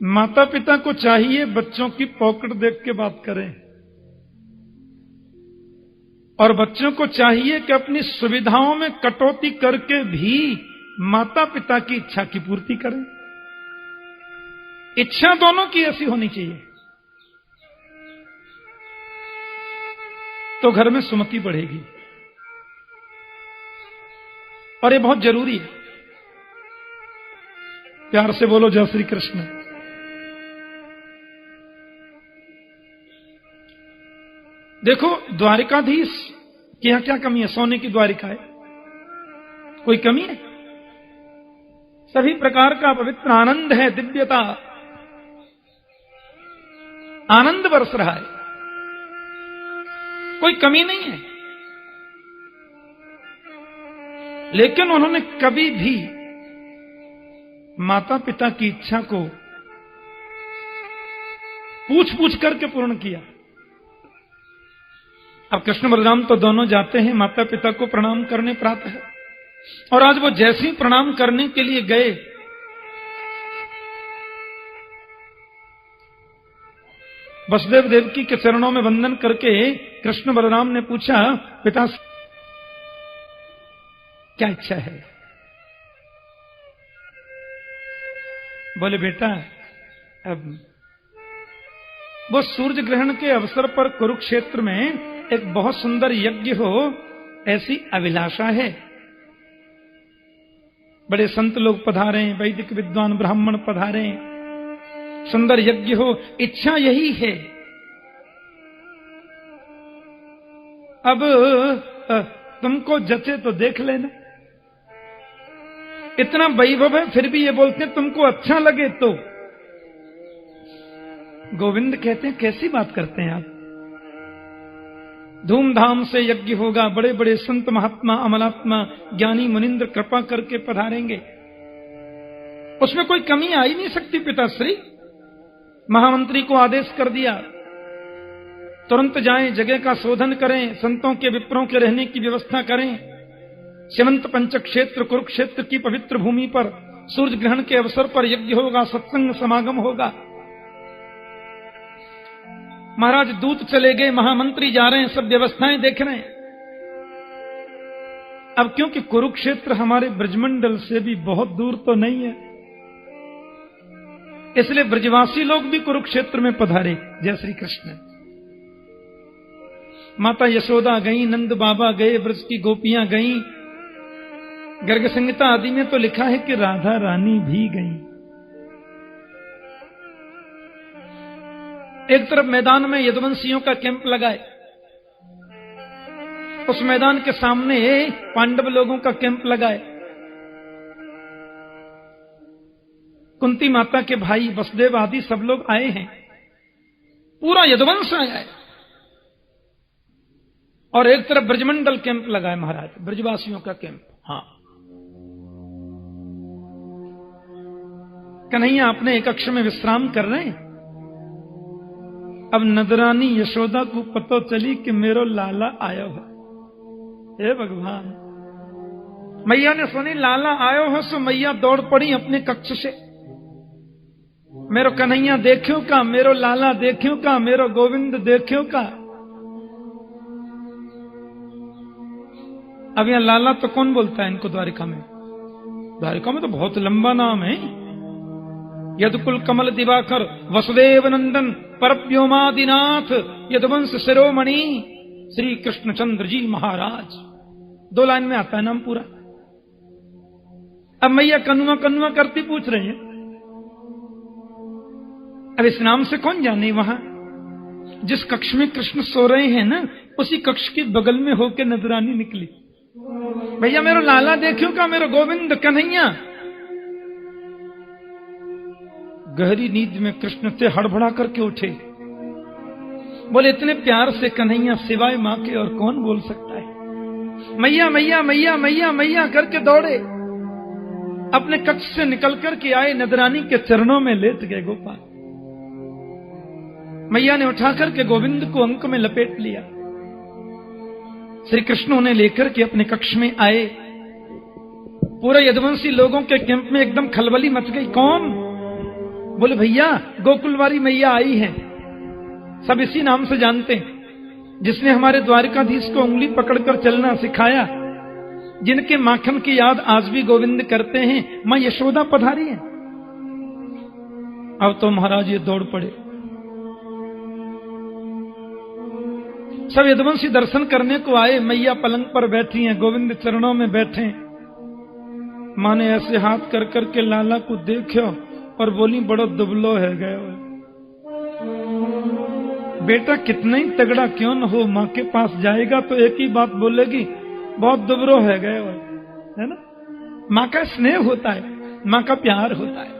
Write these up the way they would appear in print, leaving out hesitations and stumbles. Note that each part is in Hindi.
माता पिता को चाहिए बच्चों की पॉकेट देख के बात करें, और बच्चों को चाहिए कि अपनी सुविधाओं में कटौती करके भी माता पिता की इच्छा की पूर्ति करें। इच्छा दोनों की ऐसी होनी चाहिए, तो घर में सुमति बढ़ेगी, और ये बहुत जरूरी है। प्यार से बोलो जय श्री कृष्ण। देखो, द्वारिकाधीश के यहां क्या कमी है? सोने की द्वारिका है, कोई कमी है? सभी प्रकार का पवित्र आनंद है, दिव्यता, आनंद बरस रहा है, कोई कमी नहीं है। लेकिन उन्होंने कभी भी माता पिता की इच्छा को पूछ पूछ करके पूर्ण किया। अब कृष्ण बलराम तो दोनों जाते हैं माता पिता को प्रणाम करने प्रातः, और आज वो जैसे ही प्रणाम करने के लिए गए, वसुदेव देवकी के चरणों में वंदन करके कृष्ण बलराम ने पूछा, पिता क्या इच्छा है? बोले, बेटा अब वो सूर्य ग्रहण के अवसर पर कुरुक्षेत्र में एक बहुत सुंदर यज्ञ हो, ऐसी अभिलाषा है। बड़े संत लोग पधारे, वैदिक विद्वान ब्राह्मण पधारे, सुंदर यज्ञ हो, इच्छा यही है। अब तुमको जचे तो देख लेना। इतना वैभव है, फिर भी ये बोलते हैं तुमको अच्छा लगे तो। गोविंद कहते हैं, कैसी बात करते हैं आप? धूमधाम से यज्ञ होगा, बड़े बड़े संत महात्मा अमलात्मा ज्ञानी मुनिंद्र कृपा करके पधारेंगे, उसमें कोई कमी आ ही नहीं सकती। पिताश्री महामंत्री को आदेश कर दिया, तुरंत जाएं, जगह का शोधन करें, संतों के विप्रों के रहने की व्यवस्था करें। सीमंत पंचक्षेत्र कुरुक्षेत्र की पवित्र भूमि पर सूर्य ग्रहण के अवसर पर यज्ञ होगा, सत्संग समागम होगा। महाराज दूत चले गए, महामंत्री जा रहे हैं, सब व्यवस्थाएं देख रहे हैं। अब क्योंकि कुरुक्षेत्र हमारे ब्रजमंडल से भी बहुत दूर तो नहीं है, इसलिए ब्रजवासी लोग भी कुरुक्षेत्र में पधारे। जय श्री कृष्ण। माता यशोदा गई, नंद बाबा गए, ब्रज की गोपियां गईं। गर्ग संहिता आदि में तो लिखा है कि राधा रानी भी गईं। एक तरफ मैदान में यदुवंशियों का कैंप लगाए, उस मैदान के सामने पांडव लोगों का कैंप लगाए। कुंती माता के भाई वसुदेव आदि सब लोग आए हैं, पूरा यदुवंश आया है। और एक तरफ ब्रजमंडल कैंप लगाए महाराज, ब्रजवासियों का कैंप। हाँ, कन्हैया अपने एक कक्ष में विश्राम कर रहे हैं। अब नदरानी यशोदा को पता चली कि मेरो लाला आयो है। हे भगवान, मैया ने सुनी लाला आयो हो, सो मैया दौड़ पड़ी अपने कक्ष से। मेरो कन्हैया देखियो का, मेरो लाला देखियो का, मेरो गोविंद देखियो का। अब यहां लाला तो कौन बोलता है इनको द्वारिका में? द्वारिका में तो बहुत लंबा नाम है। यदुकुल कमल दिवाकर वसुदेव नंदन परव्योमादिनाथ यदुवंश शिरोमणि श्री कृष्णचंद्र जी महाराज। 2 लाइन में आता है नाम पूरा। अब मैया कनुआ कनुआ करती पूछ रही है, अब इस नाम से कौन जाने? वहां जिस कक्ष में कृष्ण सो रहे हैं ना, उसी कक्ष के बगल में होकर नजरानी निकली। भैया मेरो लाला देखियो का, मेरो गोविंद कन्हैया। गहरी नींद में कृष्ण से हड़बड़ा करके उठे, बोले इतने प्यार से कन्हैया सिवाय मां के और कौन बोल सकता है? मैया मैया मैया मैया मैया करके दौड़े, अपने कक्ष से निकल करके आए, नदरानी के चरणों में लेट गए। गोपाल मैया ने उठा करके गोविंद को अंक में लपेट लिया। श्री कृष्ण उन्हें लेकर के अपने कक्ष में आए। पूरे यदुवंशी लोगों के कैंप में एकदम खलबली मच गई। कौन? बोले भैया गोकुलवारी मैया आई है, सब इसी नाम से जानते हैं, जिसने हमारे द्वारकाधीश को उंगली पकड़कर चलना सिखाया, जिनके माखन की याद आज भी गोविंद करते हैं, मां यशोदा पधारी है। अब तो महाराज ये दौड़ पड़े, सब यदुवंशी दर्शन करने को आए। मैया पलंग पर बैठी हैं, गोविंद चरणों में बैठे। मां ने ऐसे हाथ कर करके लाला को देखो और बोली बड़ो दुबलो है गए। बेटा कितना ही तगड़ा क्यों न हो, मां के पास जाएगा तो एक ही बात बोलेगी, बहुत दुबरो है गए, है ना। मां का स्नेह होता है, मां का प्यार होता है।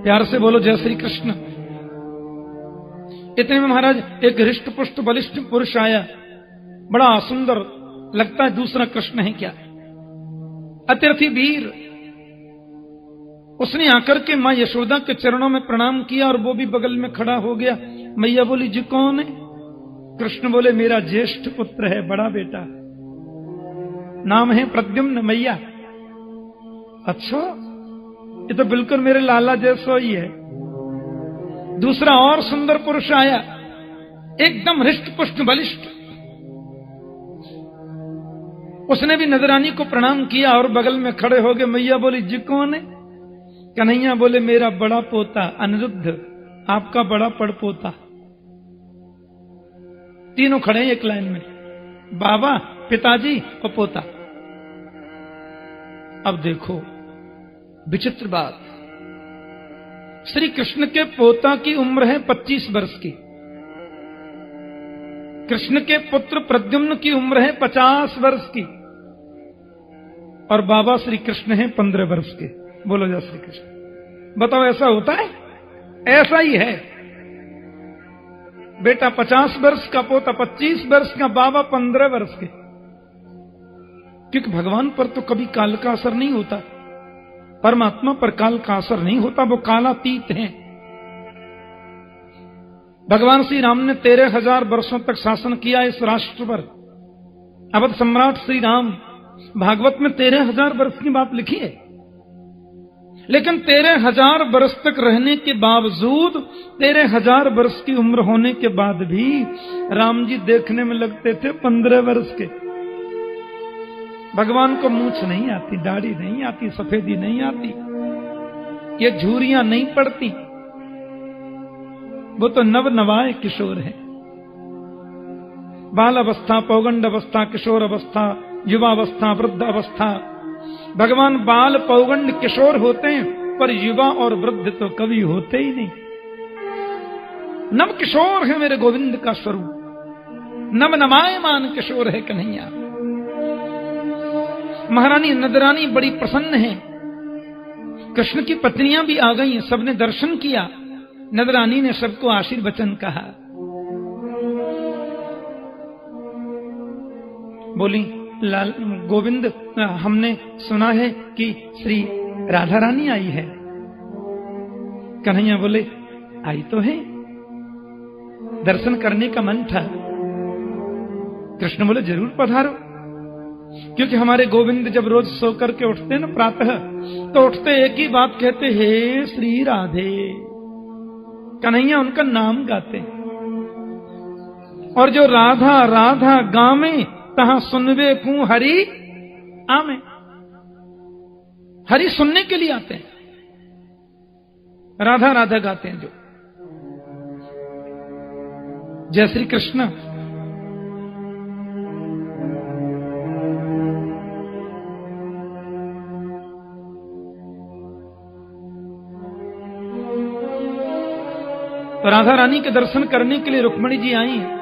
प्यार से बोलो जय श्री कृष्ण। इतने में महाराज एक हृष्ट पुष्ट बलिष्ठ पुरुष आया, बड़ा सुंदर लगता है, दूसरा कृष्ण है क्या, अत्यर्थी वीर। उसने आकर के मां यशोदा के चरणों में प्रणाम किया और वो भी बगल में खड़ा हो गया। मैया बोली जी कौन है? कृष्ण बोले मेरा ज्येष्ठ पुत्र है, बड़ा बेटा, नाम है प्रद्युम्न। मैया अच्छा, ये तो बिल्कुल मेरे लाला जैसा ही है। दूसरा और सुंदर पुरुष आया, एकदम हृष्ट पुष्ट बलिष्ठ। उसने भी नजरानी को प्रणाम किया और बगल में खड़े हो गए। मैया बोली जी कौन है? कन्हैया बोले मेरा बड़ा पोता अनिरुद्ध, आपका बड़ा पड़पोता। तीनों खड़े हैं एक लाइन में, बाबा, पिताजी और पोता। अब देखो विचित्र बात, श्री कृष्ण के पोता की उम्र है 25 वर्ष की, कृष्ण के पुत्र प्रद्युम्न की उम्र है 50 वर्ष की, और बाबा श्री कृष्ण है 15 वर्ष के। बोलो जय श्री कृष्ण। बताओ ऐसा होता है? ऐसा ही है। बेटा 50 वर्ष का, पोता 25 वर्ष का, बाबा 15 वर्ष के। क्योंकि भगवान पर तो कभी काल का असर नहीं होता, परमात्मा पर काल का असर नहीं होता, वो कालातीत हैं। भगवान श्री राम ने 13,000 वर्षों तक शासन किया इस राष्ट्र पर। अवध सम्राट श्री राम, भागवत में 13,000 वर्ष की बात लिखी है, लेकिन 13,000 वर्ष तक रहने के बावजूद, 13,000 वर्ष की उम्र होने के बाद भी राम जी देखने में लगते थे 15 वर्ष के। भगवान को मूंछ नहीं आती, दाढ़ी नहीं आती, सफेदी नहीं आती, ये झुर्रियां नहीं पड़ती, वो तो नव नवाए किशोर है। बाल अवस्था, पौगंड अवस्था, किशोर अवस्था, युवावस्था, वृद्ध अवस्था। भगवान बाल, पौगंड, किशोर होते हैं, पर युवा और वृद्ध तो कभी होते ही नहीं। नव किशोर है मेरे गोविंद का स्वरूप, नव नवायमान किशोर है कन्हैया। महारानी नंदरानी बड़ी प्रसन्न है, कृष्ण की पत्नियां भी आ गई, सबने दर्शन किया। नंदरानी ने सबको आशीर्वचन कहा, बोली लाल गोविंद, हमने सुना है कि श्री राधा रानी आई है। कन्हैया बोले आई तो है, दर्शन करने का मन था। कृष्ण बोले जरूर पधारो, क्योंकि हमारे गोविंद जब रोज सो करके उठते ना प्रातः, तो उठते एक ही बात कहते, हे श्री राधे। कन्हैया उनका नाम गाते, और जो राधा राधा गावे तहां सुनवे कू हरि आमे। हरि सुनने के लिए आते हैं, राधा राधा गाते हैं जो। जय श्री कृष्ण। तो राधा रानी के दर्शन करने के लिए रुक्मिणी जी आई हैं।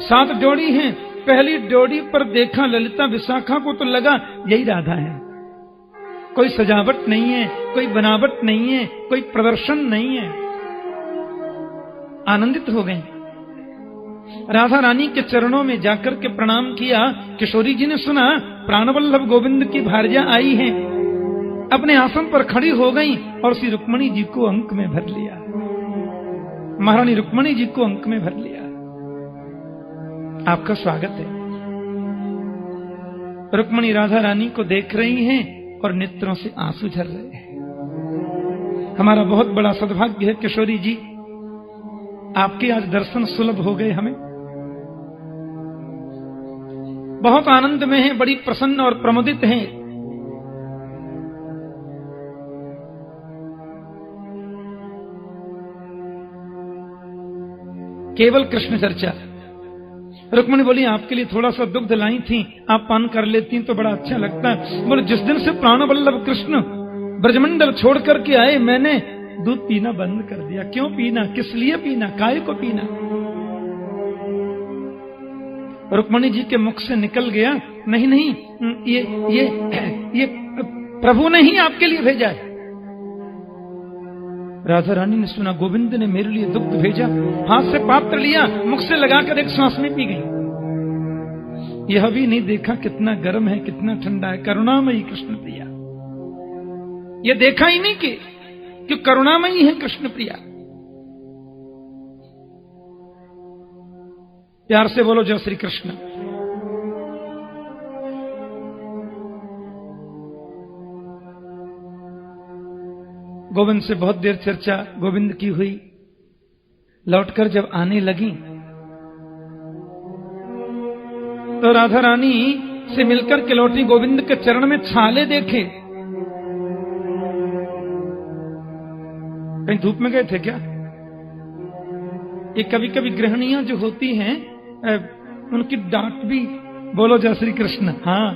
7 जोड़ी हैं। पहली जोड़ी पर देखा ललिता विशाखा को तो लगा यही राधा है। कोई सजावट नहीं है, कोई बनावट नहीं है, कोई प्रदर्शन नहीं है। आनंदित हो गए। राधा रानी के चरणों में जाकर के प्रणाम किया। किशोरी जी ने सुना प्राणवल्लभ गोविंद की भार्या आई है, अपने आसन पर खड़ी हो गई और श्री रुक्मिणी जी को अंक में भर लिया। महारानी रुक्मिणी जी को अंक में भर लिया। आपका स्वागत है। रुक्मणी राधा रानी को देख रही हैं और नेत्रों से आंसू झर रहे हैं। हमारा बहुत बड़ा सद्भाग्य है किशोरी जी, आपके आज दर्शन सुलभ हो गए। हमें बहुत आनंद में हैं, बड़ी प्रसन्न और प्रमुदित हैं। केवल कृष्ण चर्चा। रुक्मणी बोली आपके लिए थोड़ा सा दुग्ध लाई थी, आप पान कर लेती तो बड़ा अच्छा लगता। बोले जिस दिन से प्राणवल्लभ कृष्ण ब्रजमंडल छोड़ करके आए, मैंने दूध पीना बंद कर दिया। क्यों पीना, किस लिए पीना, काय को पीना? रुक्मणी जी के मुख से निकल गया, नहीं नहीं, ये प्रभु ने ही आपके लिए भेजा है। राधा रानी ने सुना गोविंद ने मेरे लिए दुग्ध भेजा, हाथ से पात्र लिया, मुख से लगाकर एक सांस में पी गई। यह भी नहीं देखा कितना गर्म है, कितना ठंडा है। करुणामयी कृष्ण प्रिया, यह देखा ही नहीं कि करुणामयी है कृष्ण प्रिया। प्यार से बोलो जय श्री कृष्ण। गोविंद से बहुत देर चर्चा गोविंद की हुई। लौटकर जब आने लगी तो राधा रानी से मिलकर के लौटी, गोविंद के चरण में छाले देखे। कहीं धूप में गए थे क्या? ये कभी कभी गृहिणियां जो होती हैं उनकी डांट भी, बोलो जय श्री कृष्ण। हाँ,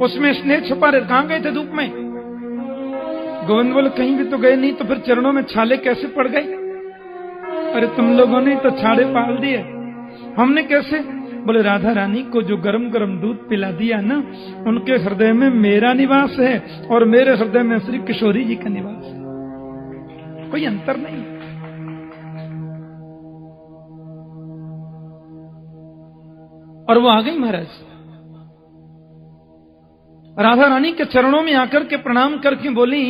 उसमें स्नेह छुपा रहे। कहां गए थे धूप में? गोविंद बोले कहीं भी तो गए नहीं, तो फिर चरणों में छाले कैसे पड़ गए? अरे तुम लोगों ने तो छाले पाल दिए, हमने कैसे? बोले राधा रानी को जो गरम गरम दूध पिला दिया ना, उनके हृदय में मेरा निवास है और मेरे हृदय में श्री किशोरी जी का निवास है। कोई अंतर नहीं। और वो आ गई महाराज। राधा रानी के चरणों में आकर के प्रणाम करके बोली,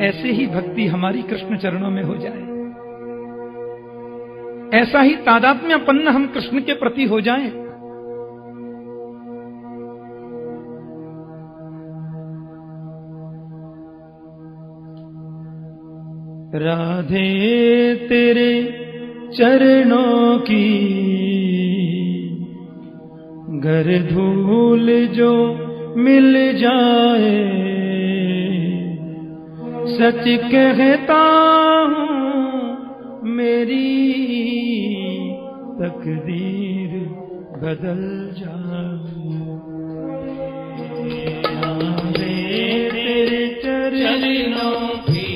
ऐसे ही भक्ति हमारी कृष्ण चरणों में हो जाए, ऐसा ही तादात्म्यपन्न हम कृष्ण के प्रति हो जाएं। राधे तेरे चरणों की गर धूल जो मिल जाए, सच कहता हूँ मेरी तकदीर बदल जाए। तेरे चरणों की,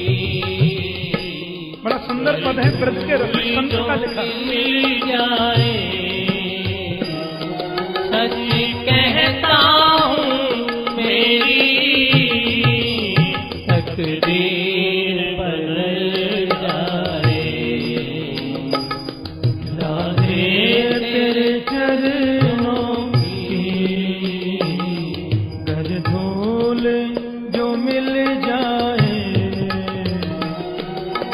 बड़ा सुंदर पद है, ब्रज के संत का लिखा। मिल जाए, सच कहता हूँ मेरी तकदीर बदल जाए। राधे तेरे चरणों की गर धूल जो मिल जाए,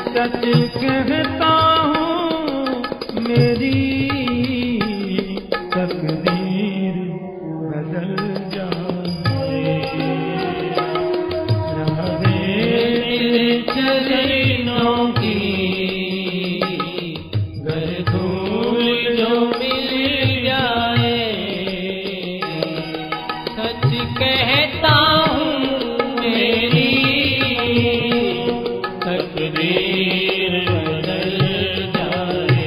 सच कहता हूँ मेरी तकदीर बदल जाए। राधे चरणों की गर धूल जो मिल जाए, सच कहता हूँ मेरी तकदीर बदल जाए।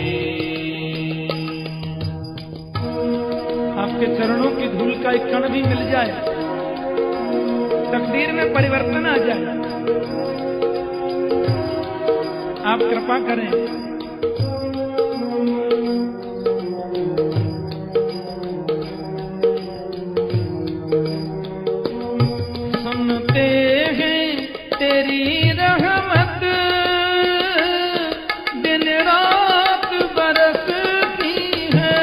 आपके चरणों की धूल का एक कण भी मिल जाए, तकदीर में परिवर्तन आ जाए। आप कृपा करें। सुनते हैं तेरी रहमत दिन रात बरसती है।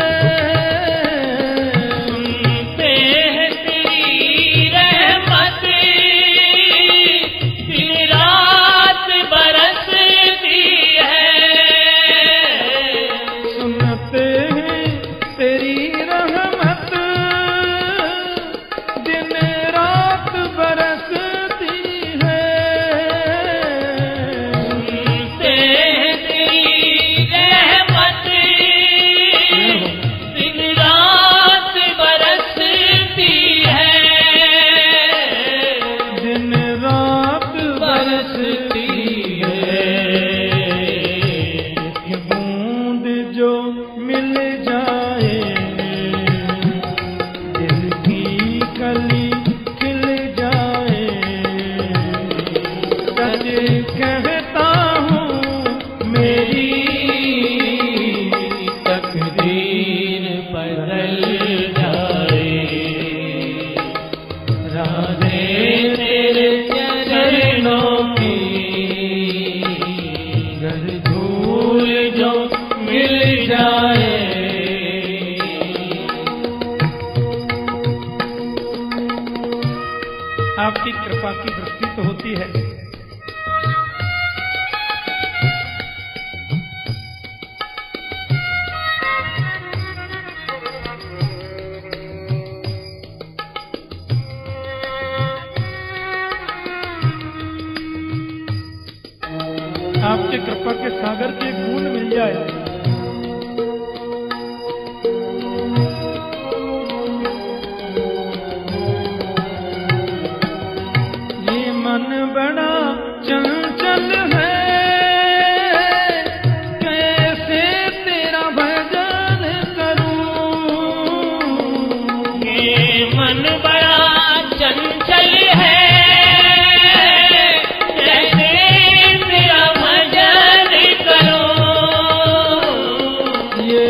सुनते हैं तेरी रहमत दिन रात बरसती है। रहमत दिन रात बरसती है। सुनते तेरी रहमत दिन रात बरसती है। दिन रात बरसती है। एक बूंद जो मिल जाए दिल की कली खिल जाए। सच कहता हूँ मेरी तकदीर बदल जाए। राधे तेरे चरणों की गर धूल जो मिल जाए। आपकी कृपा की दृष्टि तो होती है, आपके कृपा के सागर के बूंद मिल जाए। ये मन बड़ा चंचल है, कैसे तेरा भजन करूं। ये मन बड़ा चंचल है, कैसे तेरा भजन करूं। ये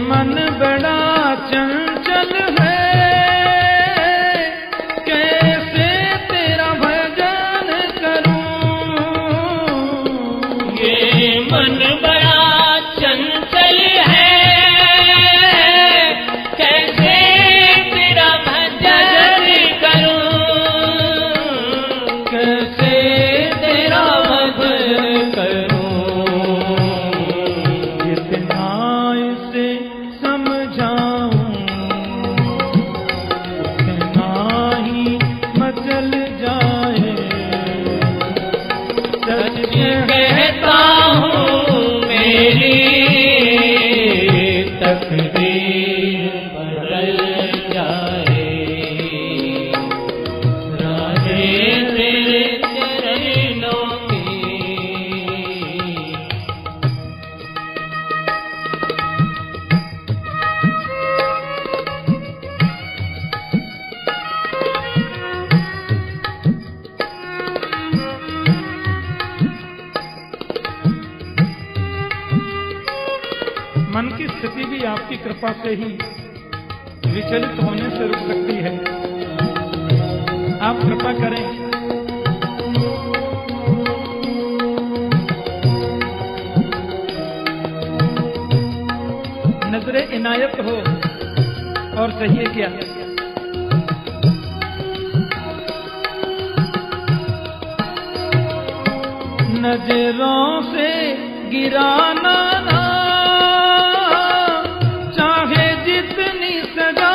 मन बड़ा चंचल है, कैसे तेरा भजन करूं। ये मन बड़ा चंचल है, कैसे तेरा भजन करूं। कैसे तेरा भजन करूं। जितना इसे समझाऊं उतना ही मचल जाए। सच कहता हूँ मेरी तकदीर बदल जाए। राधे तेरे चरणों की मन की स्थिति भी आपकी कृपा से ही विचलित होने से रुक सकती है। आप कृपा करें। नजरे इनायत हो और चाहिए क्या। नजरों से गिराना ना, चाहे जितनी सजा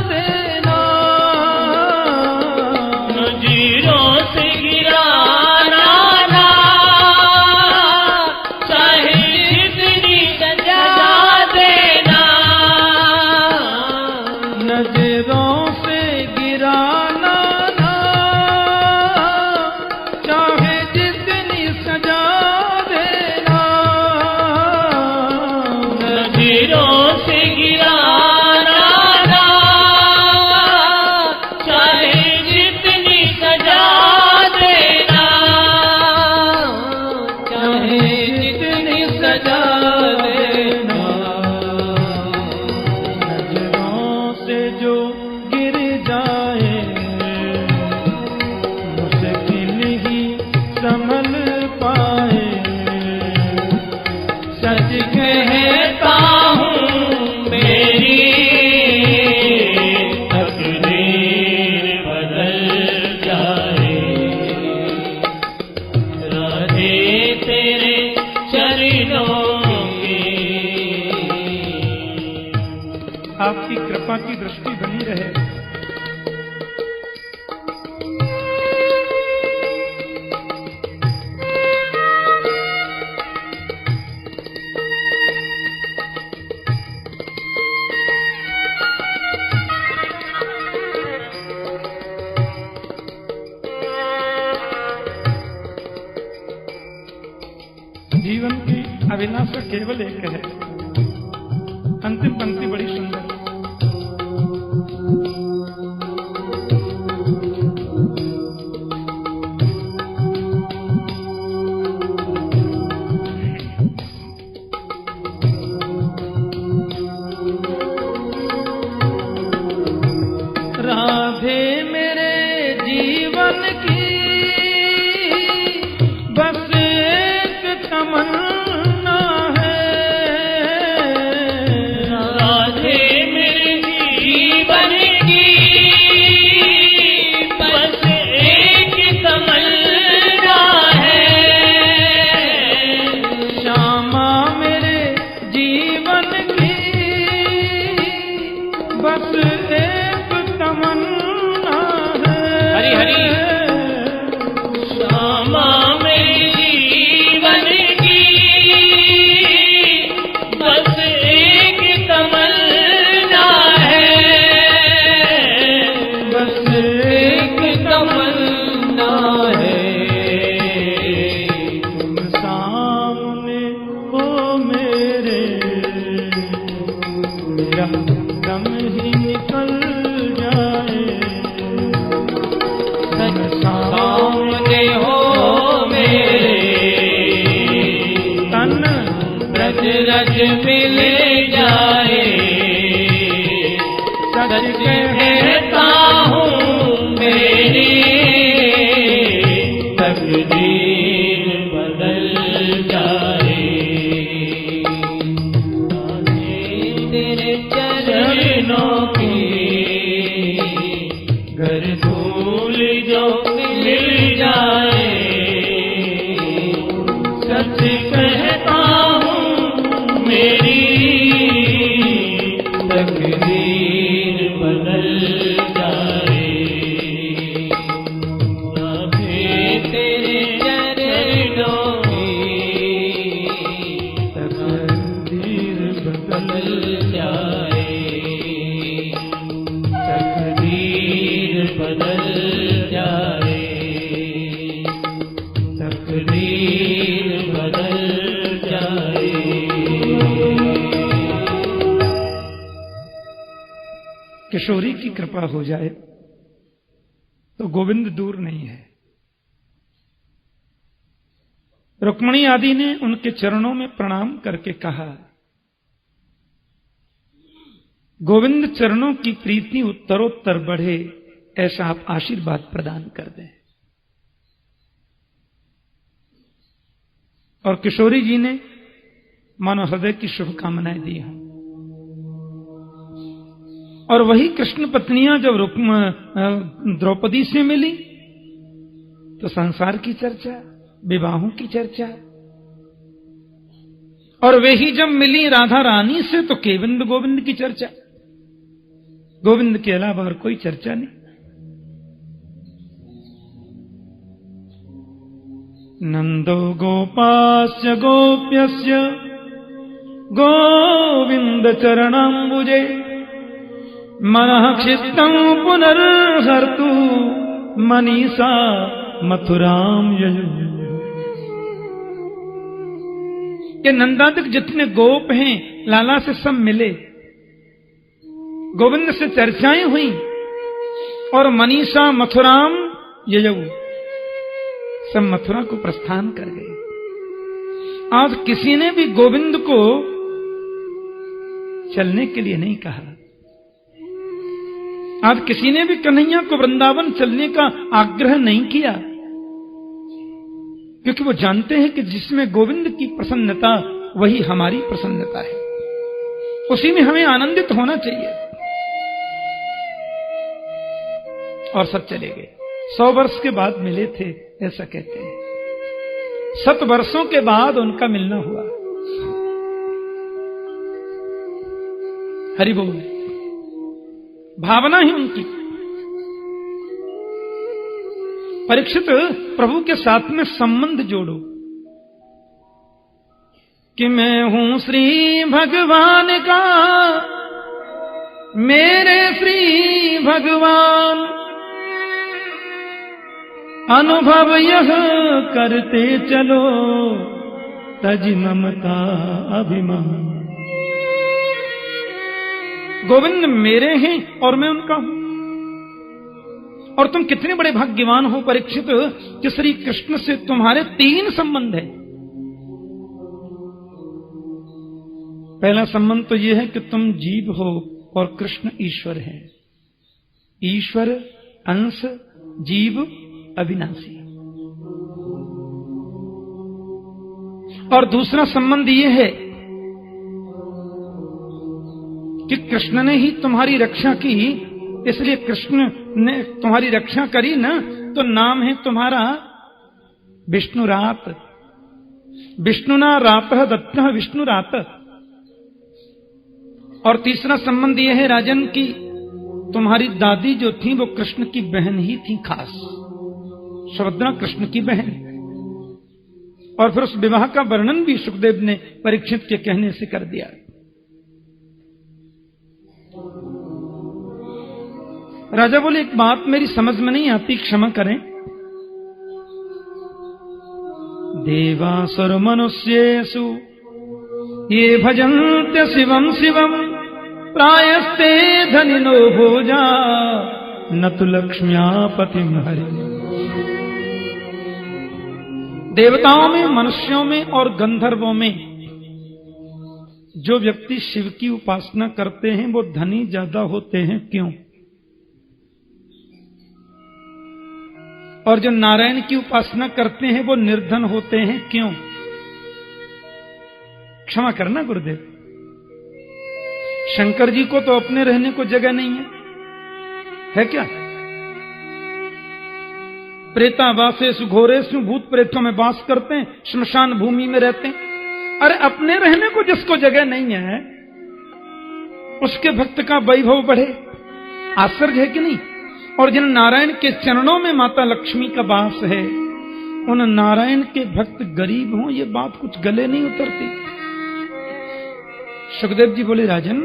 देना। नजरों से गिराना ना, चाहे जितनी सजा देना। नजरों से गिराना ना, चाहे जितनी सजा देना। कृपा की दृष्टि बनी रहे। जीवन की अभिलाषा केवल एक है। अंतिम पंक्ति बड़ी सुंदर। राधे मेरे जीवन की बस एक तमन्ना है। राधे मेरे जीवन की बस एक तमन्ना है। श्यामा मेरे जीवन की बस एक तमन्ना है। हरि हरि। श्यामा मेरे जीवन की बस एक तमन्ना है। बस एक तमन्ना है। तुम सामने हो मेरे, मेरा दम ही निकल जाए। सच सामने हो मेरे, तन रज रज मिल जाए। सच सच कहता कहता हूँ मेरी तकदीर बदल जाए। तेरे चरणों की घर धूल जो मिल जाए। सच कहता हूँ मेरी तकदीर बदल जाए। अभी तेरे चरणों की तकदीर बदल जाए। तकदीर बदल जाए। तकदीर बदल जाए। किशोरी की कृपा हो जाए तो गोविंद दूर नहीं है। रुक्मणी आदि ने उनके चरणों में प्रणाम करके कहा, गोविंद चरणों की प्रीति उत्तरोत्तर बढ़े, ऐसा आप आशीर्वाद प्रदान कर दें। और किशोरी जी ने मानो हृदय की शुभकामनाएं दी हैं। और वही कृष्ण पत्नियां जब द्रौपदी से मिली तो संसार की चर्चा, विवाहों की चर्चा। और वे ही जब मिली राधा रानी से तो केवल गोविंद की चर्चा। गोविंद के अलावा और कोई चर्चा नहीं। नंदो गोपास्य गोप्यस्य गोविंद चरणाम्बुजे मनः क्षिप्तं पुनर्हर्तु मनीषा मथुराम ययु। के नंदादिक जितने गोप हैं लाला से सब मिले, गोविंद से चर्चाएं हुई और मनीषा मथुराम ययु सब मथुरा को प्रस्थान कर गए। आज किसी ने भी गोविंद को चलने के लिए नहीं कहा। आज किसी ने भी कन्हैया को वृंदावन चलने का आग्रह नहीं किया, क्योंकि वो जानते हैं कि जिसमें गोविंद की प्रसन्नता वही हमारी प्रसन्नता है, उसी में हमें आनंदित होना चाहिए। और सब चले गए। 100 वर्ष के बाद मिले थे ऐसा कहते हैं। 7 वर्षों के बाद उनका मिलना हुआ। हरि बोल। भावना ही उनकी। परीक्षित, प्रभु के साथ में संबंध जोड़ो कि मैं हूं श्री भगवान का, मेरे श्री भगवान, अनुभव यह करते चलो, तज ममता अभिमान। गोविंद मेरे हैं और मैं उनका हूं। और तुम कितने बड़े भाग्यवान हो परीक्षित कि श्री कृष्ण से तुम्हारे 3 संबंध है। पहला संबंध तो यह है कि तुम जीव हो और कृष्ण ईश्वर है। ईश्वर अंश, जीव अविनाशी। और दूसरा संबंध यह है कि कृष्ण ने ही तुम्हारी रक्षा की, इसलिए कृष्ण ने तुम्हारी रक्षा करी ना, तो नाम है तुम्हारा विष्णुरात। विष्णुना रातः दत्तः विष्णुरात। और तीसरा संबंध यह है राजन की तुम्हारी दादी जो थी वो कृष्ण की बहन ही थी, खास सुभद्रा कृष्ण की बहन। और फिर उस विवाह का वर्णन भी सुखदेव ने परीक्षित के कहने से कर दिया। राजा बोले, एक बात मेरी समझ में नहीं आती, क्षमा करें। देवासुर मनुष्येषु ये भजन्ते शिवम शिवम, प्रायस्ते धनिनो भोजा, न तु लक्ष्म्या पतिम हरि। देवताओं में, मनुष्यों में और गंधर्वों में जो व्यक्ति शिव की उपासना करते हैं वो धनी ज्यादा होते हैं, क्यों? और जो नारायण की उपासना करते हैं वो निर्धन होते हैं, क्यों? क्षमा करना गुरुदेव, शंकर जी को तो अपने रहने को जगह नहीं है क्या? प्रेतावासेषु घोरेषु, भूत प्रेतों में वास करते हैं, श्मशान भूमि में रहते हैं। अरे अपने रहने को जिसको जगह नहीं है उसके भक्त का वैभव बढ़े, आश्चर्य है कि नहीं? और जिन नारायण के चरणों में माता लक्ष्मी का वास है, उन नारायण के भक्त गरीब हों, ये बात कुछ गले नहीं उतरती। सुखदेव जी बोले, राजन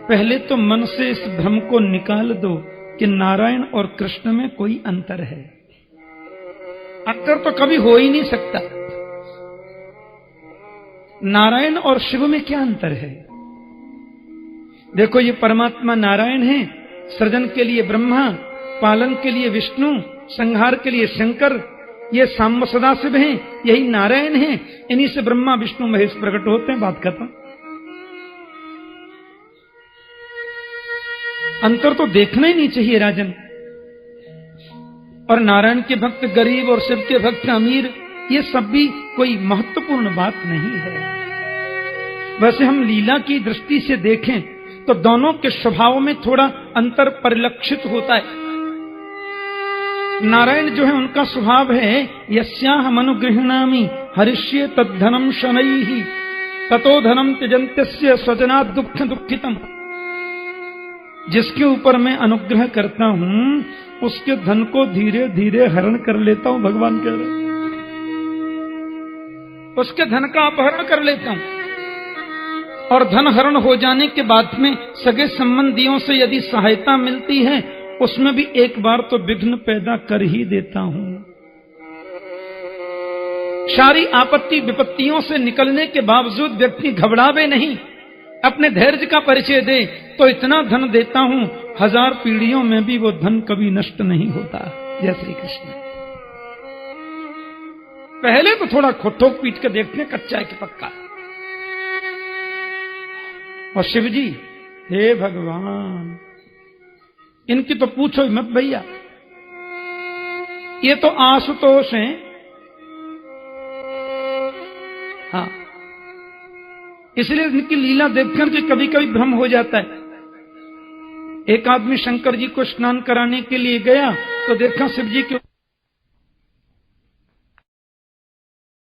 पहले तो मन से इस भ्रम को निकाल दो कि नारायण और कृष्ण में कोई अंतर है। अंतर तो कभी हो ही नहीं सकता। नारायण और शिव में क्या अंतर है? देखो, ये परमात्मा नारायण है, सृजन के लिए ब्रह्मा, पालन के लिए विष्णु, संहार के लिए शंकर, ये सांब सदाशिव हैं, यही नारायण हैं। इन्हीं से ब्रह्मा विष्णु महेश प्रकट होते हैं, बात खत्म। अंतर तो देखना ही नहीं चाहिए राजन। और नारायण के भक्त गरीब और शिव के भक्त अमीर, ये सब भी कोई महत्वपूर्ण बात नहीं है। वैसे हम लीला की दृष्टि से देखें तो दोनों के स्वभाव में थोड़ा अंतर परिलक्षित होता है। नारायण जो है उनका स्वभाव है यस्याहम् अनुगृह्णामि हरिष्ये तद्धनम शनैः ततो धनम त्यजन्त्यस्य स्वजनात् दुःख दुःखितम्। जिसके ऊपर मैं अनुग्रह करता हूं उसके धन को धीरे धीरे हरण कर लेता हूं, भगवान कह रहे, उसके धन का अपहरण कर लेता हूं। और धन हरण हो जाने के बाद में सगे संबंधियों से यदि सहायता मिलती है उसमें भी एक बार तो विघ्न पैदा कर ही देता हूं। सारी आपत्ति विपत्तियों से निकलने के बावजूद व्यक्ति घबरावे नहीं, अपने धैर्य का परिचय दे तो इतना धन देता हूं 1000 पीढ़ियों में भी वो धन कभी नष्ट नहीं होता। जय श्री कृष्ण। पहले तो थोड़ा ठोक पीट के देखते, कच्चा है कि पक्का। और शिव जी, हे भगवान, इनकी तो पूछो मत भैया, ये तो आशुतोष हैं। हाँ, इसलिए इनकी लीला देखकर के कभी कभी भ्रम हो जाता है। एक आदमी शंकर जी को स्नान कराने के लिए गया तो देखा शिव जी के